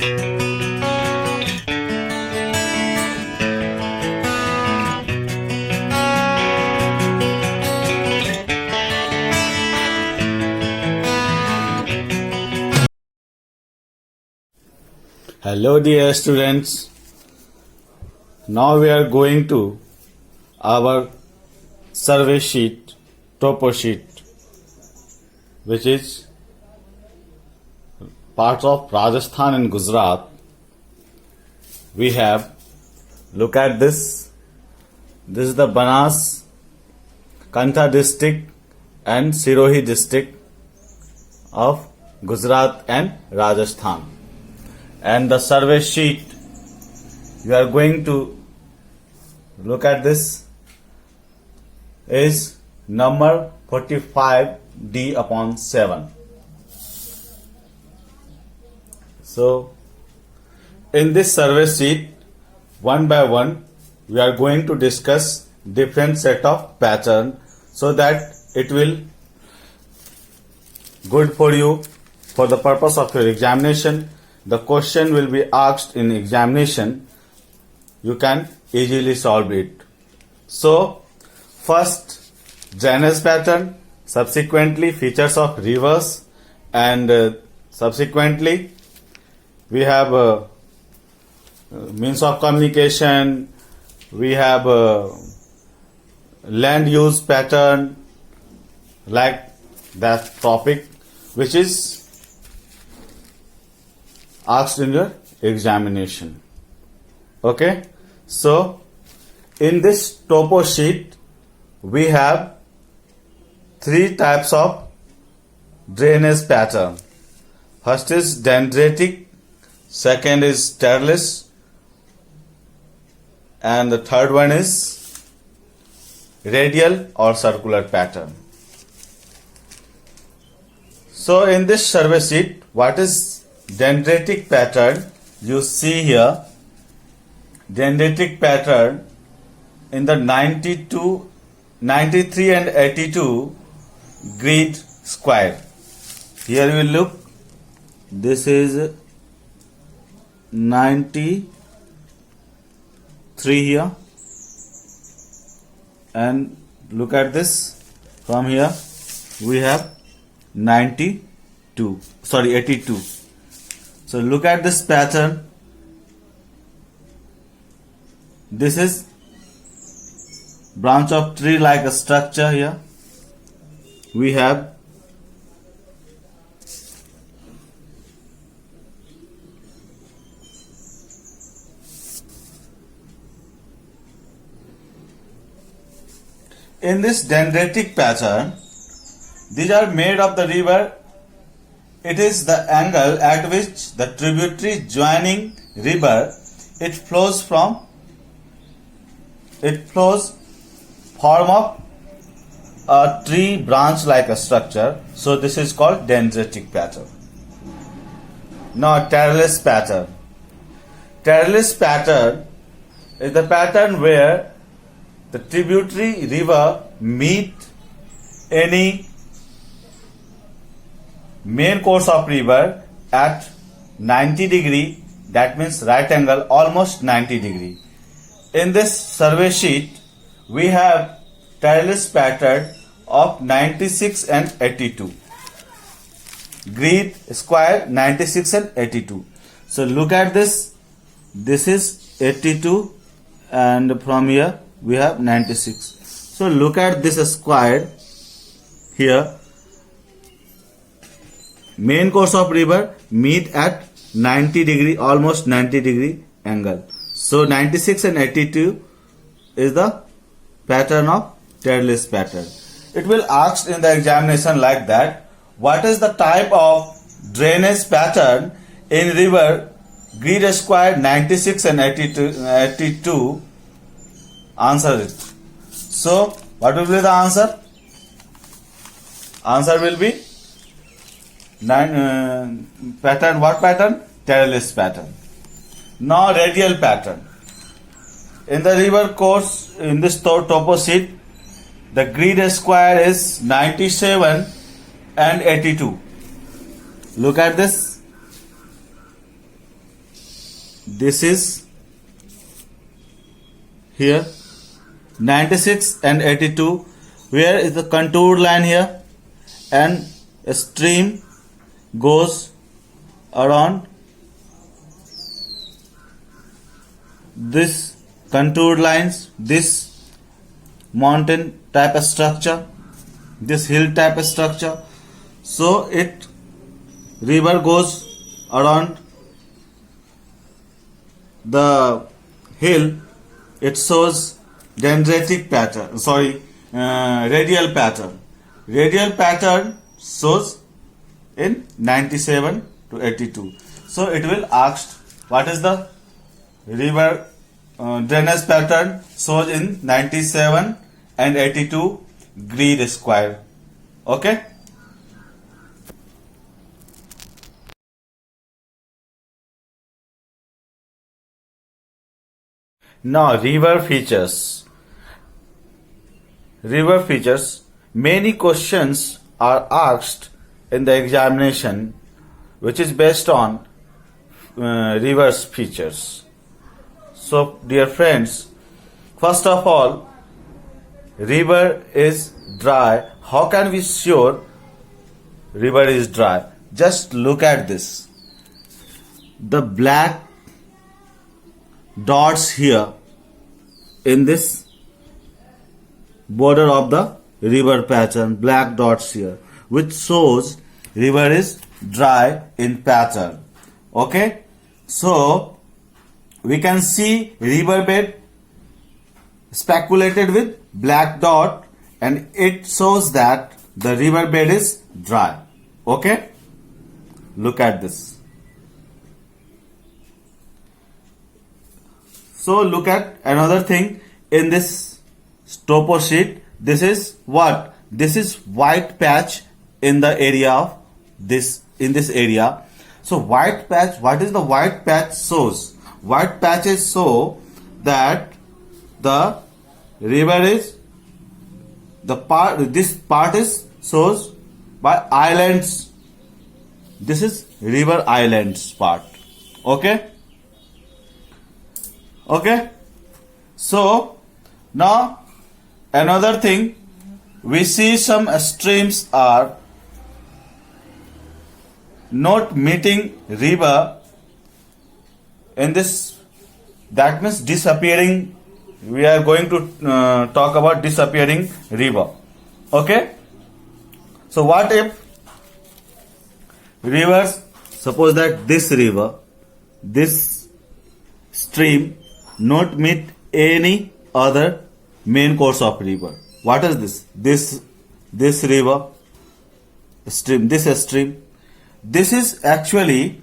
Hello dear students, now we are going to our survey sheet, topo sheet, which is parts of Rajasthan and Gujarat. We have, look at this is the Banas, Kantha district and Sirohi district of Gujarat and Rajasthan. And the survey sheet, you are going to look at this, is number 45D/7. So, in this survey sheet, one by one, we are going to discuss different set of pattern so that it will good for you for the purpose of your examination. The question will be asked in examination. You can easily solve it. So, first drainage pattern, subsequently features of rivers, and subsequently we have means of communication, we have land use pattern, like that topic which is asked in your examination. Okay, so in this topo sheet we have three types of drainage pattern. First is dendritic, second is terrace, and the third one is radial or circular pattern. So in this survey sheet, what is dendritic pattern? You see here dendritic pattern in the 92, 93 and 82 grid square. Here we look, this is 93 here, and look at this, from here we have 82. So look at this pattern. This is branch of tree like a structure here. We have in this dendritic pattern, these are made of the river. It is the angle at which the tributary joining river, it flows form of a tree branch like a structure. So this is called dendritic pattern. Now terrace pattern. Terrace pattern is the pattern where the tributary river meet any main course of river at 90 degree, that means right angle, almost 90 degree. In this survey sheet, we have terrace pattern of 96 and 82. Grid square 96 and 82. So look at this. This is 82 and from here we have 96. So look at this square here. Main course of river meet at 90 degree, almost 90 degree angle. So 96 and 82 is the pattern of terrace pattern. It will ask in the examination like that, what is the type of drainage pattern in river grid square 96 and 82? Answer it. So what will be the answer? Answer will be pattern. What pattern? Terrace pattern. Now radial pattern. In the river course, in this topo sheet, the grid square is 97 and 82. Look at this. this is here 96 and 82. Where is the contour line here? And a stream goes around this contour lines, this mountain type of structure, this hill type of structure. So it river goes around the hill. It shows dendritic pattern, radial pattern. Radial pattern shows in 97 to 82. So it will ask what is the river drainage pattern shows in 97 and 82 grid square. Okay. Now river features. River features. Many questions are asked in the examination which is based on river's features. So dear friends, first of all, river is dry. How can we sure river is dry? Just look at this. The black dots here in this border of the river pattern, black dots here, which shows river is dry in pattern. Okay, so we can see river bed speculated with black dot, and it shows that the river bed is dry. Okay, look at this. So look at another thing in this topo sheet. This is what? This is white patch in the area of this, in this area. So white patch, what is the white patch shows? White patches show that the river is, the part, this part is shows by islands. This is river islands part. Okay. Okay. So now another thing, we see some streams are not meeting river in this, that means disappearing. We are going to talk about disappearing river. Okay. So what if rivers, suppose that this river, this stream not meet any other main course of river. What is this? This river stream, this stream. This is actually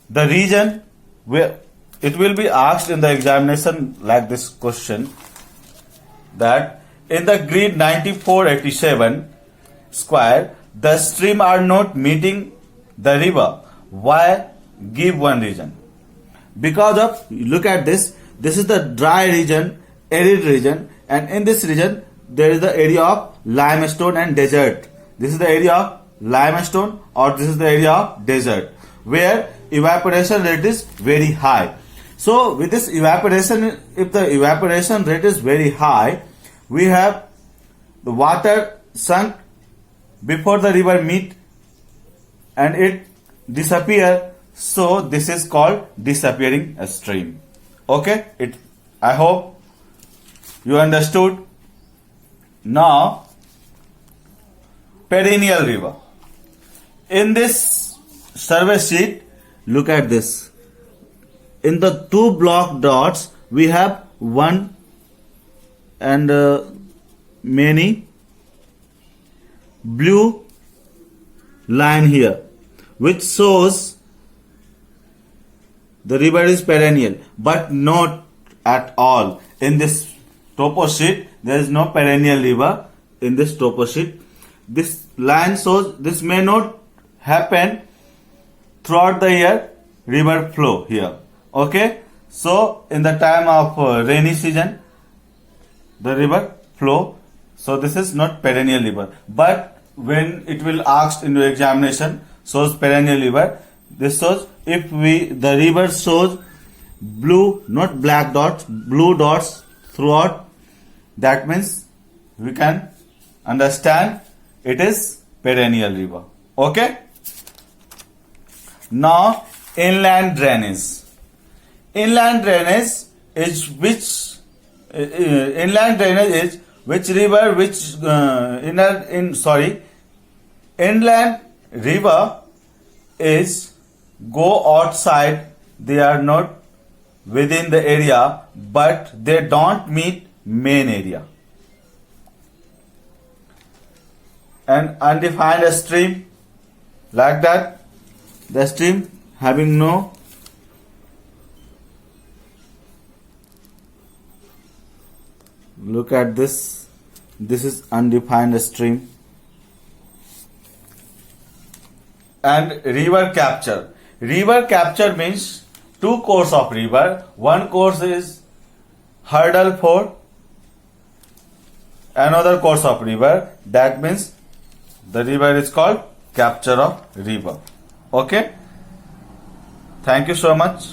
the region where it will be asked in the examination like this question, that in the grid 9487 square, the stream are not meeting the river. Why? Give one reason. Because of, look at this, this is the dry region, arid region, and in this region there is the area of limestone and desert. This is the area of limestone, or this is the area of desert, where evaporation rate is very high. So with this evaporation, if the evaporation rate is very high, we have the water sunk before the river meet and it disappear. So this is called disappearing stream. Okay, I hope you understood. Now perennial river. In this survey sheet, look at this. In the two block dots, we have one and many blue line here, which shows the river is perennial, but not at all. In this topo sheet, there is no perennial river in this topo sheet. This line shows this may not happen throughout the year river flow here. Okay, so in the time of rainy season, the river flow. So this is not perennial river, but when it will asked in the examination shows perennial river, This shows if the river shows blue, not black dots, blue dots throughout, that means we can understand it is perennial river. Okay. Now inland drainage. Inland drainage is inland river is go outside. They are not within the area, but they don't meet main area. An undefined stream, like that, the stream having no look at this. This is undefined stream. And river capture. River capture means two course of river. One course is hurdle for another course of river. That means the river is called capture of river. Okay. Thank you so much.